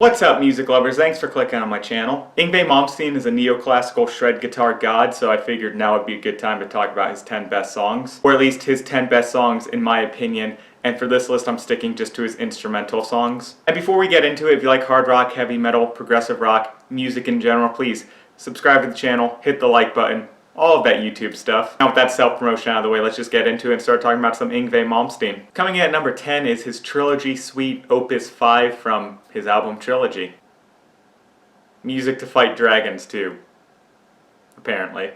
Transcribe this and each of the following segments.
What's up, music lovers? Thanks for clicking on my channel. Yngwie Malmsteen is a neoclassical shred guitar god, so I figured now would be a good time to talk about his 10 best songs. Or at least his 10 best songs in my opinion, and for this list I'm sticking just to his instrumental songs. And before we get into it, if you like hard rock, heavy metal, progressive rock, music in general, please subscribe to the channel, hit the like button, all of that YouTube stuff. Now with that self-promotion out of the way, let's just get into it and start talking about some Yngwie Malmsteen. Coming in at number 10 is his Trilogy Suite Opus 5 from his album Trilogy. Music to Fight Dragons too, apparently.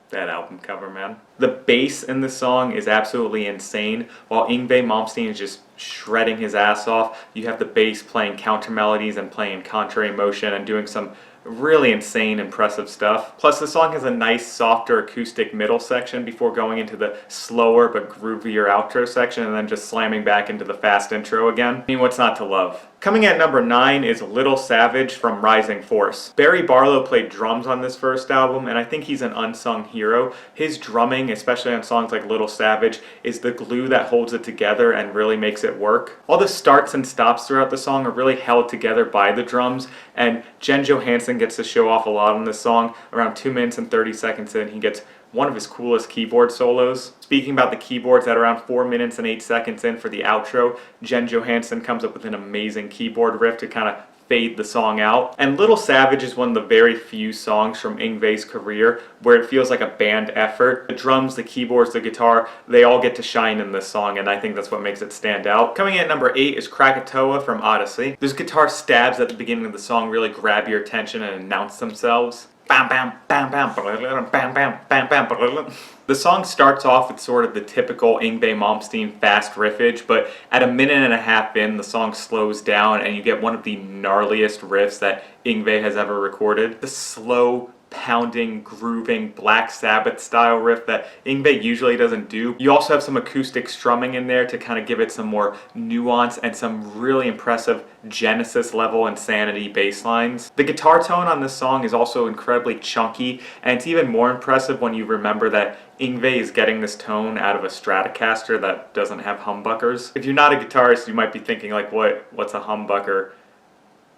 That album cover, man. The bass in the song is absolutely insane. While Yngwie Malmsteen is just shredding his ass off, you have the bass playing counter melodies and playing contrary motion and doing some really insane, impressive stuff. Plus the song has a nice, softer acoustic middle section before going into the slower but groovier outro section and then just slamming back into the fast intro again. I mean, what's not to love? Coming at number 9 is Little Savage from Rising Force. Barry Barlow played drums on this first album, and I think he's an unsung hero. His drumming, especially on songs like Little Savage, is the glue that holds it together and really makes it work. All the starts and stops throughout the song are really held together by the drums, and Jen Johansson gets to show off a lot on this song. Around 2 minutes and 30 seconds in, he gets one of his coolest keyboard solos. Speaking about the keyboards, at around 4 minutes and 8 seconds in for the outro, Jen Johansson comes up with an amazing keyboard riff to kind of fade the song out. And Little Savage is one of the very few songs from Yngwie's career where it feels like a band effort. The drums, the keyboards, the guitar, they all get to shine in this song, and I think that's what makes it stand out. Coming in at number 8 is Krakatoa from Odyssey. Those guitar stabs at the beginning of the song really grab your attention and announce themselves. Bam bam bam bam bam bam bam bam bam. The song starts off with sort of the typical Yngwie Malmsteen fast riffage, but at a minute and a half in, the song slows down and you get one of the gnarliest riffs that Yngwie has ever recorded. The slow, pounding, grooving Black Sabbath style riff that Yngwie usually doesn't do. You also have some acoustic strumming in there to kind of give it some more nuance and some really impressive Genesis level insanity bass lines. The guitar tone on this song is also incredibly chunky, and it's even more impressive when you remember that Yngwie is getting this tone out of a Stratocaster that doesn't have humbuckers. If you're not a guitarist, you might be thinking like, what's a humbucker?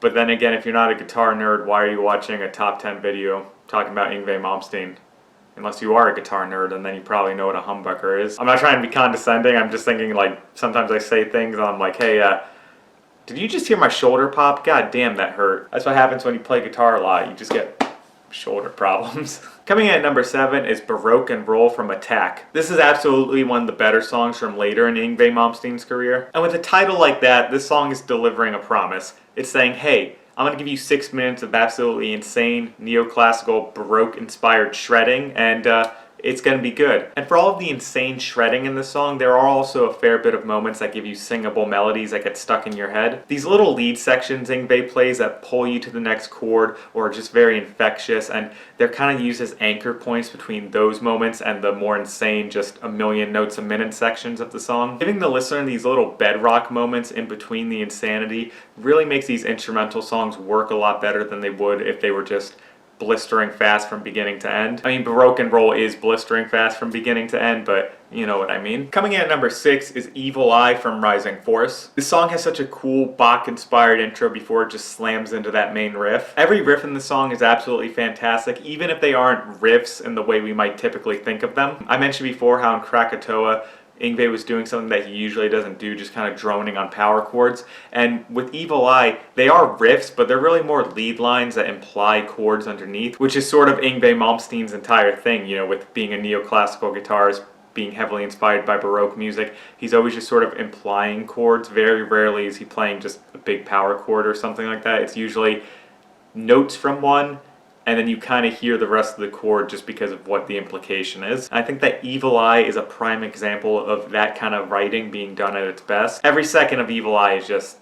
But then again, if you're not a guitar nerd, why are you watching a top 10 video talking about Yngwie Malmsteen? Unless you are a guitar nerd, and then you probably know what a humbucker is. I'm not trying to be condescending, I'm just thinking like, sometimes I say things and I'm like, hey, did you just hear my shoulder pop? God damn, that hurt. That's what happens when you play guitar a lot, you just get shoulder problems. Coming in at number 7 is Baroque and Roll from Attack. This is absolutely one of the better songs from later in Yngwie Malmsteen's career. And with a title like that, this song is delivering a promise. It's saying, hey, I'm going to give you 6 minutes of absolutely insane, neoclassical, Baroque-inspired shredding, and it's going to be good. And for all of the insane shredding in the song, there are also a fair bit of moments that give you singable melodies that get stuck in your head. These little lead sections Yngwie plays that pull you to the next chord or are just very infectious, and they're kind of used as anchor points between those moments and the more insane, just a million notes a minute sections of the song. Giving the listener these little bedrock moments in between the insanity really makes these instrumental songs work a lot better than they would if they were just blistering fast from beginning to end. I mean, Baroque and Roll is blistering fast from beginning to end, but you know what I mean. Coming in at number 6 is Evil Eye from Rising Force. This song has such a cool Bach-inspired intro before it just slams into that main riff. Every riff in the song is absolutely fantastic, even if they aren't riffs in the way we might typically think of them. I mentioned before how in Krakatoa, Yngwie was doing something that he usually doesn't do, just kind of droning on power chords. And with Evil Eye, they are riffs, but they're really more lead lines that imply chords underneath, which is sort of Yngwie Malmsteen's entire thing, you know, with being a neoclassical guitarist, being heavily inspired by Baroque music. He's always just sort of implying chords. Very rarely is he playing just a big power chord or something like that. It's usually notes from one, and then you kind of hear the rest of the chord just because of what the implication is. And I think that Evil Eye is a prime example of that kind of writing being done at its best. Every second of Evil Eye is just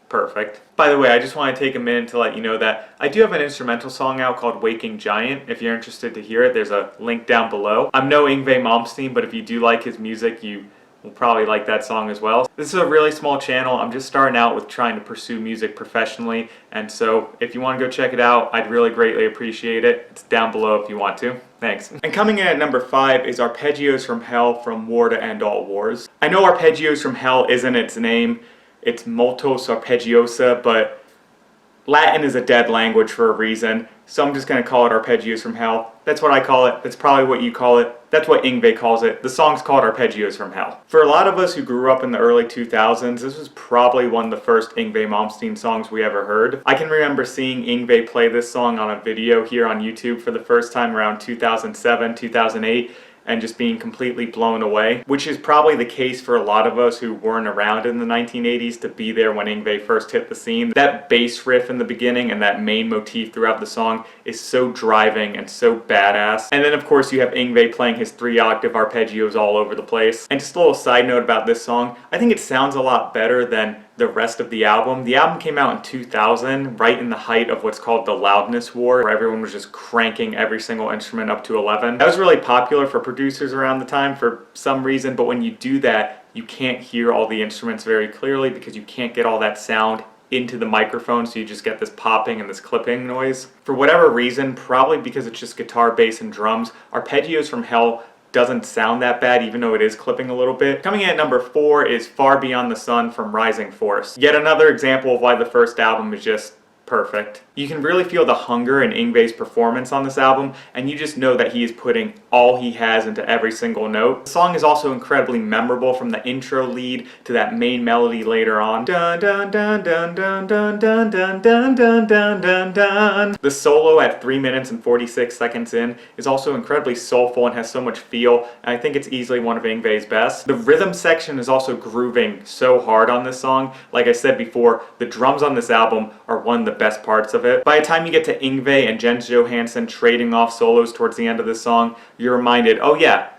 perfect. By the way, I just want to take a minute to let you know that I do have an instrumental song out called Waking Giant. If you're interested to hear it, there's a link down below. I'm no Yngwie Malmsteen, but if you do like his music, you will probably like that song as well. This is a really small channel. I'm just starting out with trying to pursue music professionally, and so if you want to go check it out, I'd really greatly appreciate it. It's down below if you want to. Thanks. And coming in at number 5 is Arpeggios from Hell from War to End All Wars. I know Arpeggios from Hell isn't its name. it's moltos arpeggiosa, but Latin is a dead language for a reason, so I'm just going to call it Arpeggios from Hell. That's what I call it. That's probably what you call it. That's what Yngwie calls it. The song's called Arpeggios from Hell. For a lot of us who grew up in the early 2000s, this was probably one of the first Yngwie Malmsteen songs we ever heard. I can remember seeing Yngwie play this song on a video here on YouTube for the first time around 2007, 2008, and just being completely blown away, which is probably the case for a lot of us who weren't around in the 1980s to be there when Yngwie first hit the scene. That bass riff in the beginning and that main motif throughout the song is so driving and so badass. And then of course you have Yngwie playing his 3-octave arpeggios all over the place. And just a little side note about this song, I think it sounds a lot better than the rest of the album. The album came out in 2000, right in the height of what's called the loudness war, where everyone was just cranking every single instrument up to 11. That was really popular for producers around the time for some reason, but when you do that, you can't hear all the instruments very clearly because you can't get all that sound into the microphone, so you just get this popping and this clipping noise. For whatever reason, probably because it's just guitar, bass, and drums, Arpeggios from Hell doesn't sound that bad, even though it is clipping a little bit. Coming in at number 4 is Far Beyond the Sun from Rising Force. Yet another example of why the first album is just perfect. You can really feel the hunger in Yngwie's performance on this album, and you just know that he is putting all he has into every single note. The song is also incredibly memorable, from the intro lead to that main melody later on. Dun dun dun dun dun dun dun dun dun dun dun dun dun. The solo at 3 minutes and 46 seconds in is also incredibly soulful and has so much feel, and I think it's easily one of Yngwie's best. The rhythm section is also grooving so hard on this song. Like I said before, the drums on this album are one of the best parts of it. By the time you get to Yngwie and Jens Johansson trading off solos towards the end of the song, you're reminded, oh yeah,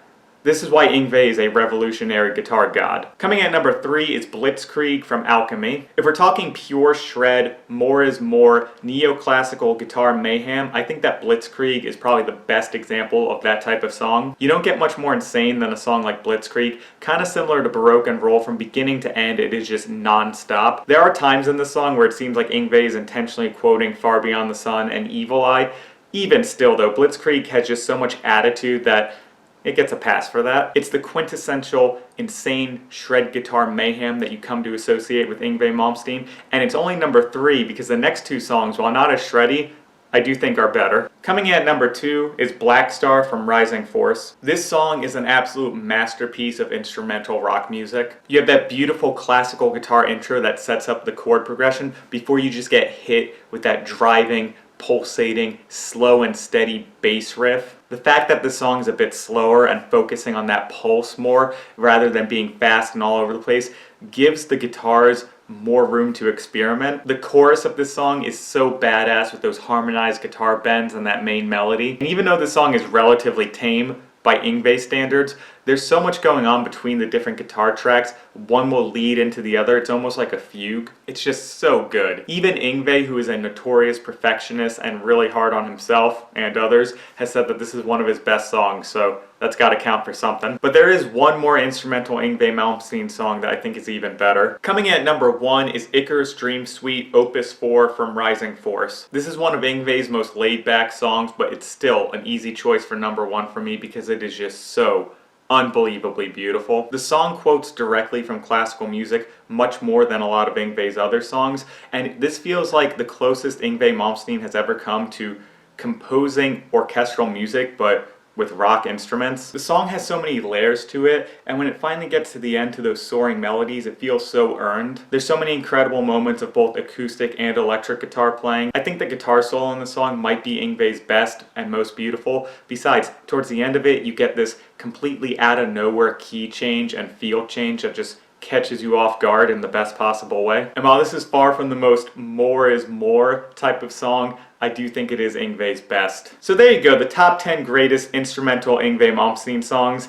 this is why Yngwie is a revolutionary guitar god. Coming at number 3 is Blitzkrieg from Alchemy. If we're talking pure shred, more is more, neoclassical guitar mayhem, I think that Blitzkrieg is probably the best example of that type of song. You don't get much more insane than a song like Blitzkrieg. Kind of similar to Baroque and Roll, from beginning to end, it is just non-stop. There are times in the song where it seems like Yngwie is intentionally quoting Far Beyond the Sun and Evil Eye. Even still though, Blitzkrieg has just so much attitude that it gets a pass for that. It's the quintessential insane shred guitar mayhem that you come to associate with Yngwie Malmsteen, and it's only number 3 because the next 2 songs, while not as shreddy, I do think are better. Coming in at number 2 is Black Star from Rising Force. This song is an absolute masterpiece of instrumental rock music. You have that beautiful classical guitar intro that sets up the chord progression before you just get hit with that driving, pulsating, slow and steady bass riff. The fact that the song is a bit slower and focusing on that pulse more rather than being fast and all over the place gives the guitars more room to experiment. The chorus of this song is so badass with those harmonized guitar bends and that main melody. And even though the song is relatively tame by Yngwie standards, there's so much going on between the different guitar tracks. One will lead into the other. It's almost like a fugue. It's just so good. Even Yngwie, who is a notorious perfectionist and really hard on himself and others, has said that this is one of his best songs, so that's got to count for something. But there is one more instrumental Yngwie Malmsteen song that I think is even better. Coming in at number 1 is Icarus Dream Suite Opus 4 from Rising Force. This is one of Yngwie's most laid-back songs, but it's still an easy choice for number 1 for me because it is just so unbelievably beautiful. The song quotes directly from classical music much more than a lot of Yngwie's other songs, and this feels like the closest Yngwie Malmsteen has ever come to composing orchestral music, but with rock instruments. The song has so many layers to it, and when it finally gets to the end, to those soaring melodies, it feels so earned. There's so many incredible moments of both acoustic and electric guitar playing. I think the guitar solo in the song might be Yngwie's best and most beautiful. Besides, towards the end of it, you get this completely out of nowhere key change and feel change that just catches you off guard in the best possible way. And while this is far from the most more is more type of song, I do think it is Yngwie's best. So there you go, the top 10 greatest instrumental Yngwie Malmsteen songs,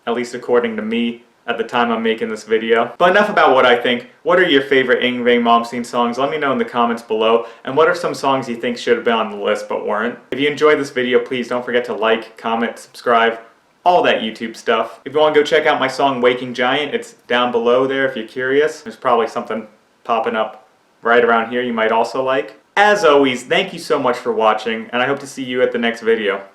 at least according to me at the time I'm making this video. But enough about what I think. What are your favorite Yngwie Malmsteen songs? Let me know in the comments below. And what are some songs you think should have been on the list but weren't? If you enjoyed this video, please don't forget to like, comment, subscribe, all that YouTube stuff. If you want to go check out my song Waking Giant, it's down below there if you're curious. There's probably something popping up right around here you might also like. As always, thank you so much for watching, and I hope to see you at the next video.